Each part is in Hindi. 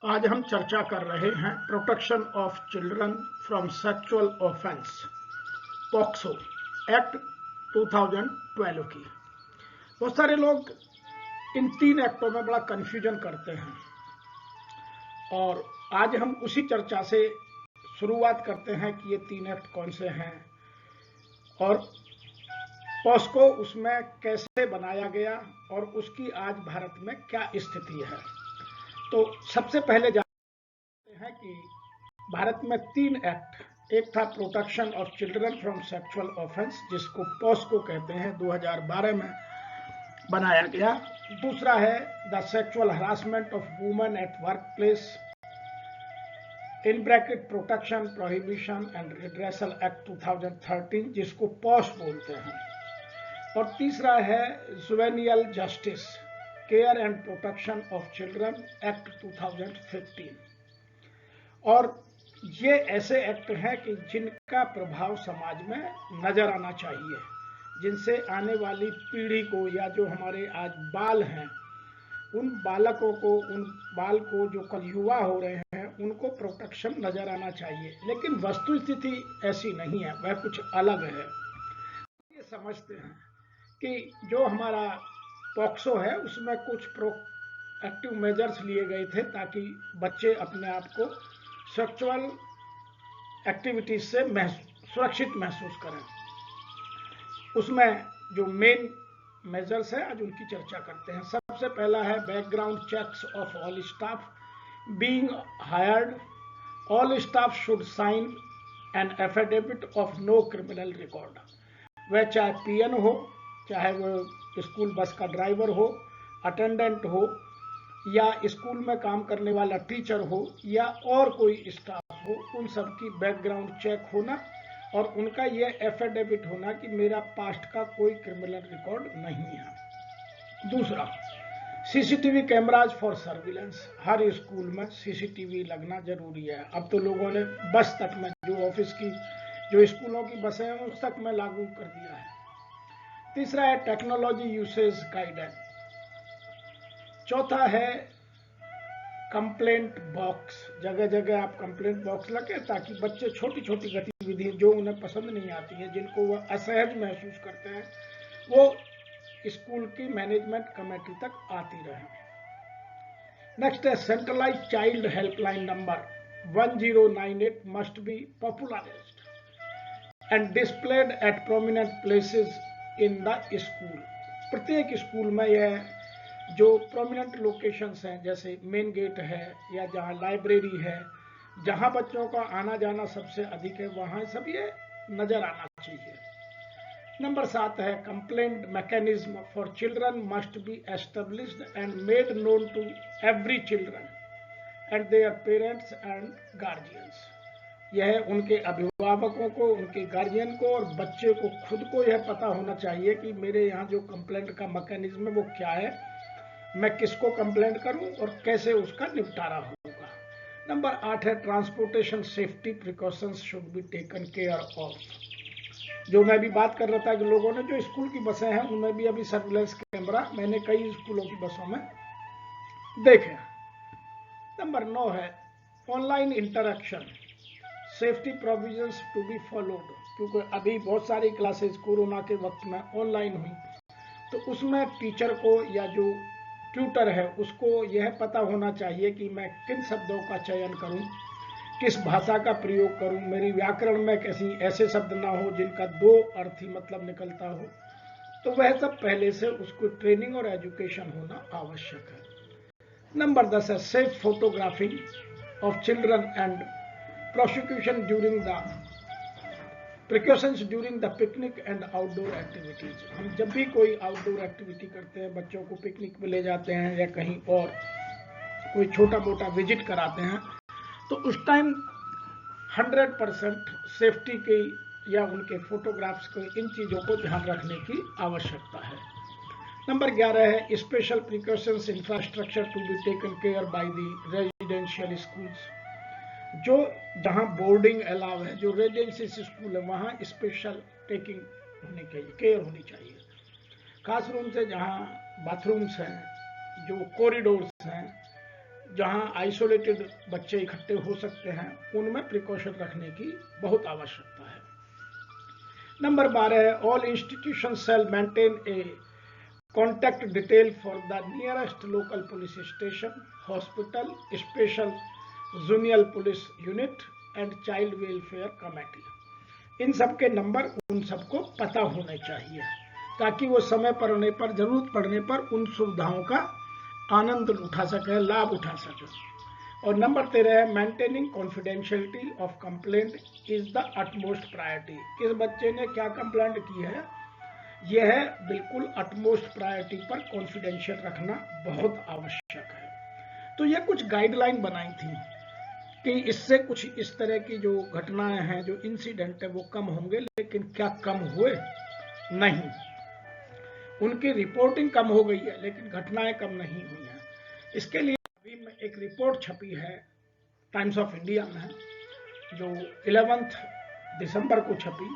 आज हम चर्चा कर रहे हैं protection of children from sexual offence POCSO act 2012 की। बहुत सारे लोग इन तीन एक्टों में बड़ा कंफ्यूजन करते हैं और आज हम उसी चर्चा से शुरुआत करते हैं कि ये तीन एक्ट कौन से हैं और पॉक्सो उसमें कैसे बनाया गया और उसकी आज भारत में क्या स्थिति है। तो सबसे पहले जानते हैं कि भारत में तीन एक्ट, एक था protection of children from sexual offence जिसको पॉक्सो कहते हैं, 2012 में बनाया गया। दूसरा है the sexual harassment of women at work place in bracket protection prohibition and redressal act 2013 जिसको पॉक्स बोलते हैं। और तीसरा है juvenile justice care and protection of children act 2015। और ये ऐसे एक्ट हैं कि जिनका प्रभाव समाज में नजर आना चाहिए, जिनसे आने वाली पीढ़ी को या जो हमारे आज बाल हैं उन बालकों को, उन बाल को जो कल युवा हो रहे हैं उनको प्रोटेक्शन नजर आना चाहिए। लेकिन वस्तु स्थिति ऐसी नहीं है, वह कुछ अलग है। ये समझते हैं कि जो हमारा पॉक्सो है उसमें कुछ प्रोएक्टिव मेजर्स लिए गए थे ताकि बच्चे अपने आप को सेक्सुअल एक्टिविटीज से सुरक्षित महसूस करें। उसमें जो मेन मेजर्स है आज उनकी चर्चा करते हैं। सबसे पहला है background checks of all staff being hired. All staff should sign an affidavit of no criminal record. वह चाहे पीएन हो, चाहे वो स्कूल बस का ड्राइवर हो, अटेंडेंट हो, या स्कूल में काम करने वाला टीचर हो, या और कोई स्टाफ हो, उन सब की बैकग्राउंड चेक होना और उनका ये एफिडेविट होना कि मेरा पास्ट का कोई क्रिमिनल रिकॉर्ड नहीं है। दूसरा, CCTV cameras for surveillance. Her school में सीसीटीवी लगना जरूरी है। अब तो लोगों ने बस तक में, जो ऑफिस की, जो स्कूलों की बसें हैं उस तक में लागू कर दिया है। तीसरा है टेक्नोलॉजी यूसेज गाइडेंस। चौथा है कंप्लेंट बॉक्स। जगह जगह आप कंप्लेंट बॉक्स लगे ताकि बच्चे छोटी छोटी गतिविधि जो उन्हें पसंद नहीं आती है, जिनको वह असहज महसूस करते हैं, वो स्कूल की मैनेजमेंट कमेटी तक आती रहे। नेक्स्ट है centralise child helpline number 1098 must be popularised and displayed at prominent places in the school. प्रत्येक स्कूल में यह जो प्रोमिनेंट लोकेशंस हैं, जैसे मेन गेट है या जहाँ लाइब्रेरी है, जहाँ बच्चों का आना जाना सबसे अधिक है, वहाँ सब ये नजर आना चाहिए। नंबर 7 है complaint mechanism for children must be established and made known to every children and their parents and guardians. यह उनके अभिभावकों को, उनके गार्जियन को और बच्चे को खुद को यह पता होना चाहिए कि मेरे यहाँ जो कंप्लेंट का मैकेनिज्म है वो क्या है, मैं किसको कंप्लेंट करूं और कैसे उसका निपटारा होगा। नंबर 8 है transportation safety precautions should be taken care of. जो मैं भी बात कर रहा था कि लोगों ने जो स्कूल की बसें हैं उनमें भी अभी सर्विलेंस कैमरा मैंने कई स्कूलों की बसों में देखे। नंबर 9 है online interaction safety provisions to be followed. क्योंकि अभी बहुत सारी क्लासेस कोरोना के वक्त में ऑनलाइन हुई, तो उसमें टीचर को या जो ट्यूटर है उसको यह पता होना चाहिए कि मैं किन शब्दों का चयन करूं, किस भाषा का प्रयोग करूं, मेरी व्याकरण में कैसी ऐसे शब्द ना हो जिनका दो अर्थ ही मतलब निकलता हो। तो वह सब पहले से उसको ट्रेनिंग और एजुकेशन होना आवश्यक है। नंबर 10 है safe photographing of children and prosecution during the precautions during the picnic and outdoor activities. हम जब भी कोई आउटडोर एक्टिविटी करते हैं, बच्चों को पिकनिक पे ले जाते हैं या कहीं और कोई छोटा मोटा विजिट कराते हैं, तो उस टाइम 100% सेफ्टी की या उनके फोटोग्राफ्स को, इन चीज़ों को ध्यान रखने की आवश्यकता है। नंबर 11 है special precautions infrastructure to be taken care by the residential schools. जो जहां बोर्डिंग अलाव है, जो रेजिडेंशियल स्कूल है, वहां स्पेशल टेकिंग होनी चाहिए, केयर होनी चाहिए। खास रूम से जहां बाथरूम्स हैं, जो कॉरिडोर्स हैं, जहां आइसोलेटेड बच्चे इकट्ठे हो सकते हैं, उनमें प्रिकॉशन रखने की बहुत आवश्यकता है। नंबर 12 है, all institution shall maintain a contact detail for the nearest local police station, hospital, special junior police unit and child welfare committee. इन सब के नंबर उन सबको पता होने चाहिए ताकि वो समय पड़ने पर, जरूरत पड़ने पर उन सुविधाओं का आनंद उठा सके, लाभ उठा सके। और नंबर 13 है, maintaining confidentiality of complaint is the utmost priority. किस बच्चे ने क्या कंप्लेंट की है, यह है बिल्कुल अटमोस्ट प्रायोरिटी पर कॉन्फिडेंशियल रखना बहुत आवश्यक है। तो ये कुछ गाइडलाइन बनाई थी कि इससे कुछ इस तरह की जो घटनाएं हैं, जो इंसिडेंट है, वो कम होंगे। लेकिन क्या कम हुए? नहीं। उनकी रिपोर्टिंग कम हो गई है लेकिन घटनाएं कम नहीं हुई हैं। इसके लिए अभी एक रिपोर्ट छपी है टाइम्स ऑफ इंडिया में, जो 11 दिसंबर को छपी,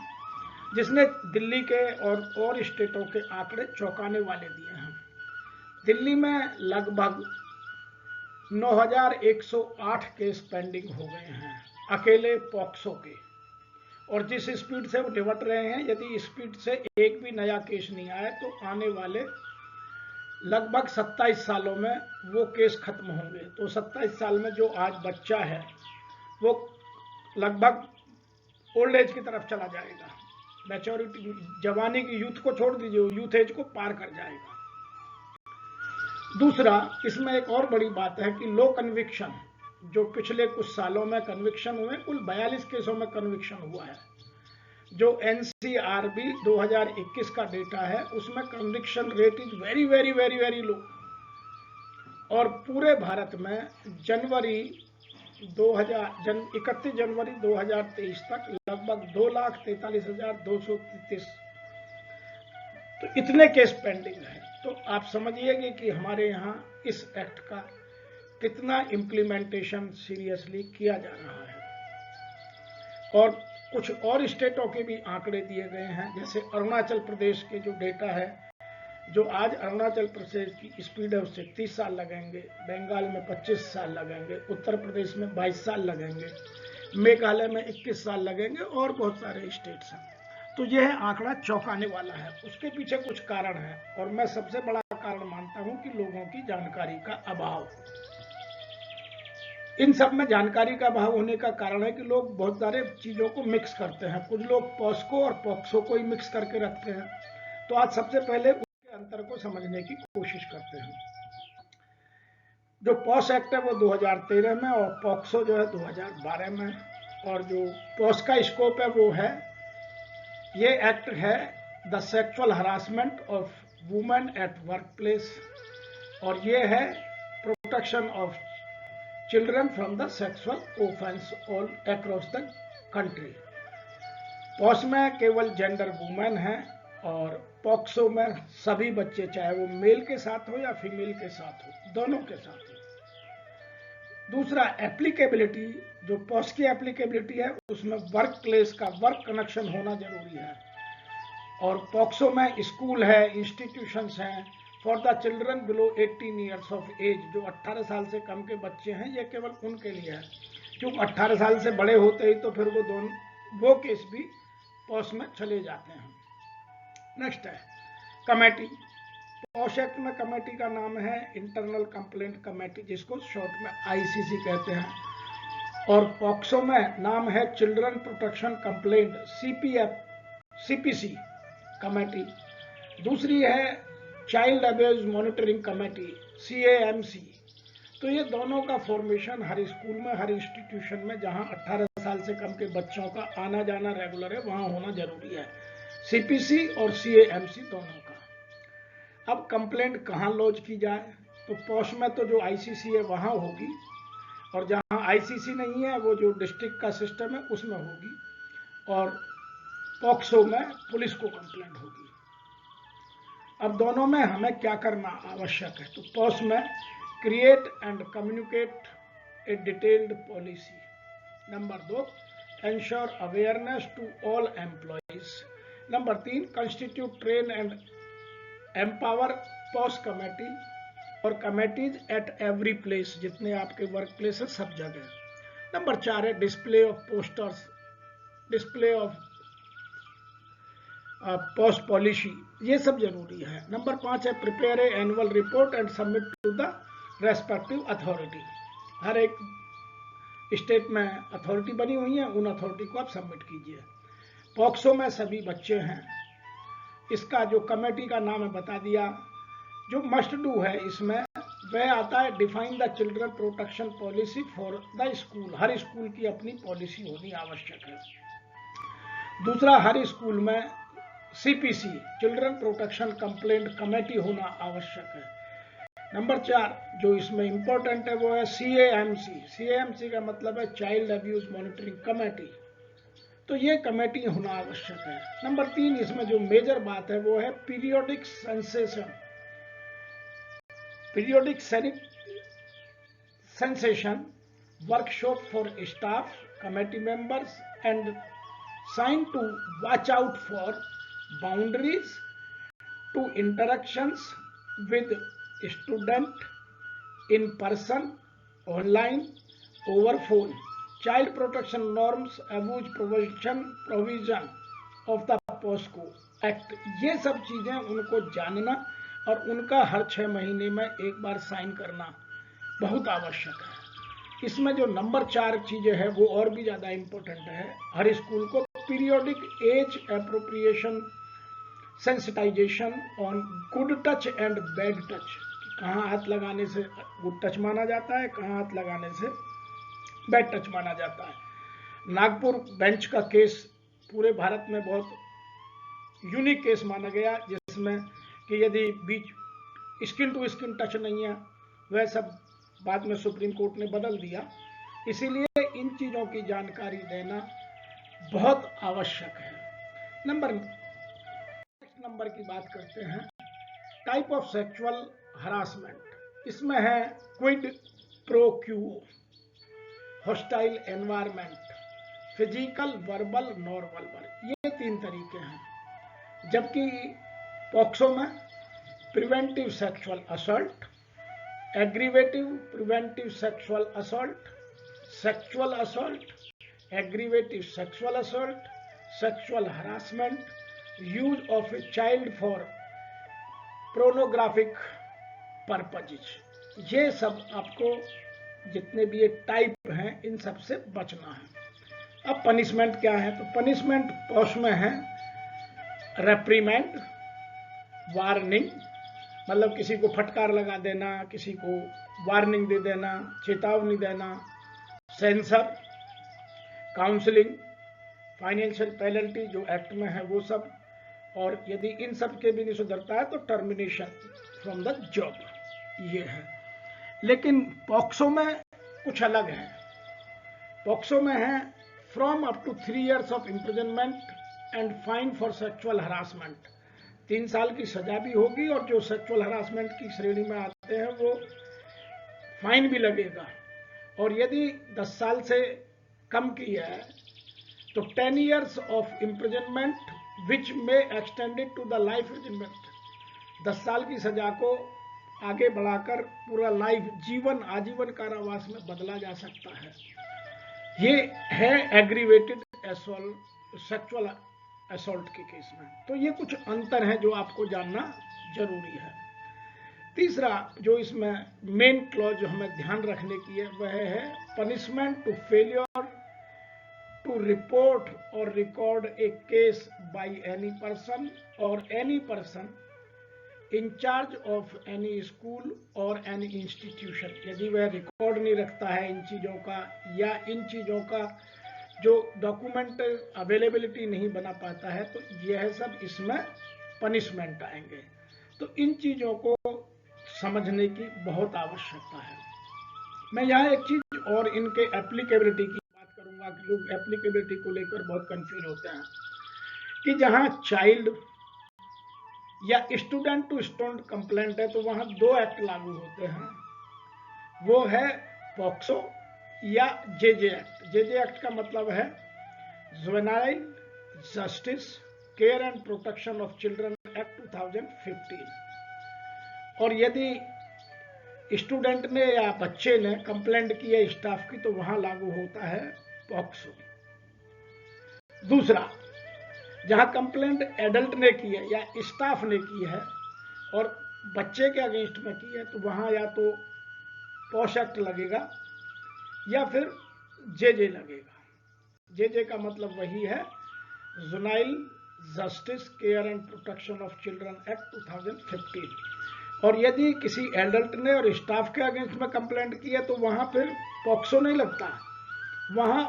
जिसने दिल्ली के और स्टेटों के आंकड़े चौंकाने वाले दिए हैं। दिल्ली में लगभग 9,108 केस पेंडिंग हो गए हैं अकेले पॉक्सो के, और जिस स्पीड से वो निपट रहे हैं, यदि स्पीड से एक भी नया केस नहीं आए तो आने वाले लगभग 27 सालों में वो केस खत्म होंगे। तो 27 साल में जो आज बच्चा है वो लगभग ओल्ड एज की तरफ चला जाएगा, मैच्योरिटी, जवानी की, यूथ को छोड़ दीजिए, यूथ एज को पार कर जाएगा। दूसरा, इसमें एक और बड़ी बात है कि लो कन्विक्शन, जो पिछले कुछ सालों में कन्विक्शन हुए, कुल 42 केसों में कन्विक्शन हुआ है। जो एनसीआरबी 2021 का डेटा है उसमें conviction rate is very very very very low. और पूरे भारत में 31 जनवरी 2023 तक लगभग 2,43,233 तो इतने केस पेंडिंग है। तो आप समझिएगा कि हमारे यहाँ इस एक्ट का कितना इम्प्लीमेंटेशन सीरियसली किया जा रहा है। और कुछ और स्टेटों के भी आंकड़े दिए गए हैं, जैसे अरुणाचल प्रदेश के जो डेटा है, जो आज अरुणाचल प्रदेश की स्पीड है उससे 30 साल लगेंगे, बंगाल में 25 साल लगेंगे, उत्तर प्रदेश में 22 साल लगेंगे, मेघालय में 21 साल लगेंगे, और बहुत सारे स्टेट्स हैं। तो यह आंकड़ा चौंकाने वाला है। उसके पीछे कुछ कारण है, और मैं सबसे बड़ा कारण मानता हूं कि लोगों की जानकारी का अभाव। इन सब में जानकारी का अभाव होने का कारण है कि लोग बहुत सारे चीजों को मिक्स करते हैं। कुछ लोग पॉस्को और पॉक्सो को ही मिक्स करके रखते हैं। तो आज सबसे पहले उसके अंतर को समझने की कोशिश करते हैं। जो पॉस एक्ट है वो 2013 में, और पॉक्सो जो है 2012 में। और जो पॉस का स्कोप है वो है, ये एक्ट है the sexual harassment of women at work place, और ये है protection of children from the sexual offence all across the country. POSH में केवल जेंडर वुमेन है, और पॉक्सो में सभी बच्चे, चाहे वो मेल के साथ हो या फीमेल के साथ हो, दोनों के साथ हो। दूसरा, एप्लीकेबिलिटी, जो पॉस की एप्लीकेबिलिटी है उसमें वर्क प्लेस का, वर्क कनेक्शन होना जरूरी है। और पॉक्सो में स्कूल है, इंस्टीट्यूशंस हैं for the children below 18 years of age. जो 18 साल से कम के बच्चे हैं, ये केवल उनके लिए है, क्योंकि 18 साल से बड़े होते ही तो फिर वो केस भी पॉस में चले जाते हैं। नेक्स्ट है कमेटी। पॉस एक्ट में कमेटी का नाम है इंटरनल कंप्लेंट कमेटी, जिसको शॉर्ट में आईसीसी कहते हैं। और पॉक्सो में नाम है children protection complaint CPC committee. दूसरी है child abuse monitoring committee CAMC। तो ये दोनों का फॉर्मेशन हर स्कूल में, हर इंस्टीट्यूशन में जहां 18 साल से कम के बच्चों का आना जाना रेगुलर है, वहां होना जरूरी है, CPC और CAMC दोनों का। अब कंप्लेंट कहां लॉन्च की जाए, तो पॉस में तो जो ICC है वहां होगी, और जहां ICC नहीं है वो जो डिस्ट्रिक्ट का सिस्टम है उसमें होगी, और पॉक्सो में पुलिस को कंप्लेंट होगी। अब दोनों में हमें क्या करना आवश्यक है, तो पॉस में create and communicate a detailed policy. Number 2, ensure awareness to all employees. Number 3, constitute, train and empower POSH committee और कमेटीज एट एवरी प्लेस, जितने आपके वर्क प्लेस है सब जगह। नंबर 4 है display of posters, display of post policy, ये सब जरूरी है। नंबर 5 है prepare a annual report and submit to the respective authority. हर एक स्टेट में अथॉरिटी बनी हुई है, उन अथॉरिटी को आप सबमिट कीजिए। पॉक्सो में सभी बच्चे हैं, इसका जो कमेटी का नाम है बता दिया। जो मस्ट डू है इसमें वह आता है define the children protection policy for the school. Her school की अपनी पॉलिसी होनी आवश्यक है। दूसरा, हर स्कूल में CPC children protection complaint committee होना आवश्यक है। नंबर 4 जो इसमें इंपॉर्टेंट है वो है CAMC। CAMC का मतलब है चाइल्ड अब्यूज मॉनिटरिंग कमेटी, तो ये कमेटी होना आवश्यक है। नंबर 3 इसमें जो मेजर बात है वो है periodic sensation workshop for staff committee members and sign to watch out for boundaries to interactions with student in person, online, over phone, child protection norms, abuse provision of the POCSO act. ये सब चीजें उनको जानना और उनका हर 6 महीने में एक बार साइन करना बहुत आवश्यक है। इसमें जो नंबर 4 चीजें हैं वो और भी ज्यादा इंपॉर्टेंट है। हर स्कूल को periodic age appropriation sensitisation on good touch and bad touch, कहाँ हाथ लगाने से गुड टच माना जाता है, कहाँ हाथ लगाने से बैड टच माना जाता है। नागपुर बेंच का केस पूरे भारत में बहुत यूनिक केस माना गया, जिसमें कि यदि बीच स्किन टू स्किन टच नहीं है, वह सब बाद में सुप्रीम कोर्ट ने बदल दिया। इसीलिए इन चीजों की जानकारी देना बहुत आवश्यक है। नंबर की बात करते हैं, टाइप ऑफ सेक्सुअल हरासमेंट। इसमें है quid pro quo, hostile environment, physical, verbal, non verbal, ये 3 तरीके हैं। जबकि पॉक्सो में preventive sexual assault, aggravative preventive sexual assault, sexual assault, aggravative sexual assault, sexual harassment, use of a child for pornographic purposes, ये सब आपको जितने भी ये टाइप हैं इन सब से बचना है। अब पनिशमेंट क्या है, तो पनिशमेंट पॉक्सो में है रेप्रीमेंड, वार्निंग, मतलब किसी को फटकार लगा देना, किसी को वार्निंग दे देना, चेतावनी देना, सेंसर, काउंसलिंग, फाइनेंशियल पेनल्टी जो एक्ट में है वो सब, और यदि इन सब के भी नहीं सुधरता है तो टर्मिनेशन फ्रॉम द जॉब, ये है। लेकिन पॉक्सो में कुछ अलग है। पॉक्सो में है from up to 3 years of imprisonment and fine for sexual harassment. 3 साल की सजा भी होगी, और जो सेक्सुअल हरासमेंट की श्रेणी में आते हैं वो फाइन भी लगेगा। और यदि 10 साल से कम की है तो 10 years of imprisonment which may extended to the life imprisonment. 10 साल की सजा को आगे बढ़ाकर पूरा लाइफ, जीवन, आजीवन कारावास में बदला जा सकता है। ये है एग्रीवेटेड सेक्सुअल असॉल्ट के केस में। तो ये कुछ अंतर है जो आपको जानना जरूरी है। तीसरा जो इसमें मेन क्लॉज जो हमें ध्यान रखने की है वह है punishment to failure to report और record a case by any person और any person in charge of any school और एनी इंस्टीट्यूशन। यदि वह रिकॉर्ड नहीं रखता है इन चीजों का, या इन चीजों का जो डॉक्यूमेंट अवेलेबिलिटी नहीं बना पाता है, तो यह सब इसमें पनिशमेंट आएंगे। तो इन चीजों को समझने की बहुत आवश्यकता है। मैं यहाँ एक चीज और इनके एप्लीकेबिलिटी की बात करूंगा कि लोग एप्लीकेबिलिटी को लेकर बहुत कंफ्यूज होते हैं कि जहां चाइल्ड या स्टूडेंट टू स्टूडेंट कंप्लेंट है तो वहां 2 एक्ट लागू होते हैं, वो है पॉक्सो या जेजे एक्ट। जेजे एक्ट का मतलब है juvenile justice care and protection of children act 2015। और यदि स्टूडेंट ने या बच्चे ने कंप्लेंट की है स्टाफ की, तो वहां लागू होता है पॉक्सो। दूसरा, जहां कंप्लेंट एडल्ट ने की है या स्टाफ ने की है और बच्चे के अगेंस्ट में की है, तो वहां या तो पॉश एक्ट लगेगा या फिर जेजे लगेगा। जेजे का मतलब वही है, juvenile justice care and protection of children act 2015। और यदि किसी एडल्ट ने और स्टाफ के अगेंस्ट में कंप्लेंट की है, तो वहां फिर पॉक्सो नहीं लगता, वहां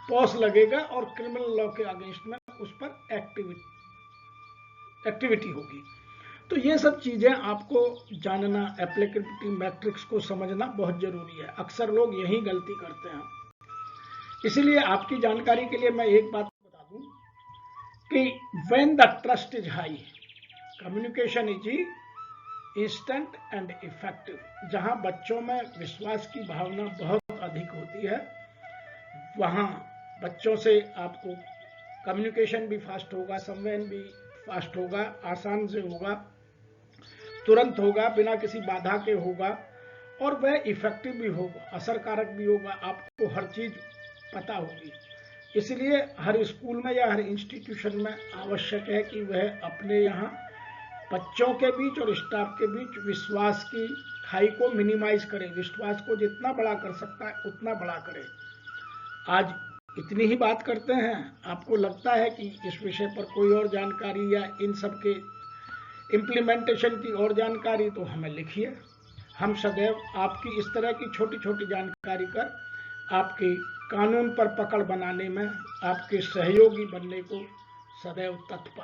पॉस लगेगा और क्रिमिनल लॉ के अगेंस्ट में उस पर एक्टिविटी होगी। तो ये सब चीजें आपको जानना, एप्लीकेबिलिटी मैट्रिक्स को समझना बहुत जरूरी है। अक्सर लोग यही गलती करते हैं। इसीलिए आपकी जानकारी के लिए मैं एक बात बता दूं कि when the trust is high, communication is instant and effective. जहां बच्चों में विश्वास की भावना बहुत अधिक होती है, वहां बच्चों से आपको कम्युनिकेशन भी फास्ट होगा, संवहन भी फास्ट होगा, आसान से होगा, तुरंत होगा, बिना किसी बाधा के होगा, और वह इफेक्टिव भी होगा, असरकारक भी होगा, आपको हर चीज पता होगी। इसलिए हर स्कूल में या हर इंस्टीट्यूशन में आवश्यक है कि वह अपने यहाँ बच्चों के बीच और स्टाफ के बीच विश्वास की खाई को मिनिमाइज करे, विश्वास को जितना बड़ा कर सकता है उतना बड़ा करे। आज इतनी ही बात करते हैं। आपको लगता है कि इस विषय पर कोई और जानकारी या इन सब के इम्प्लीमेंटेशन की और जानकारी, तो हमें लिखिए। हम सदैव आपकी इस तरह की छोटी छोटी जानकारी कर आपकी कानून पर पकड़ बनाने में आपके सहयोगी बनने को सदैव तत्पर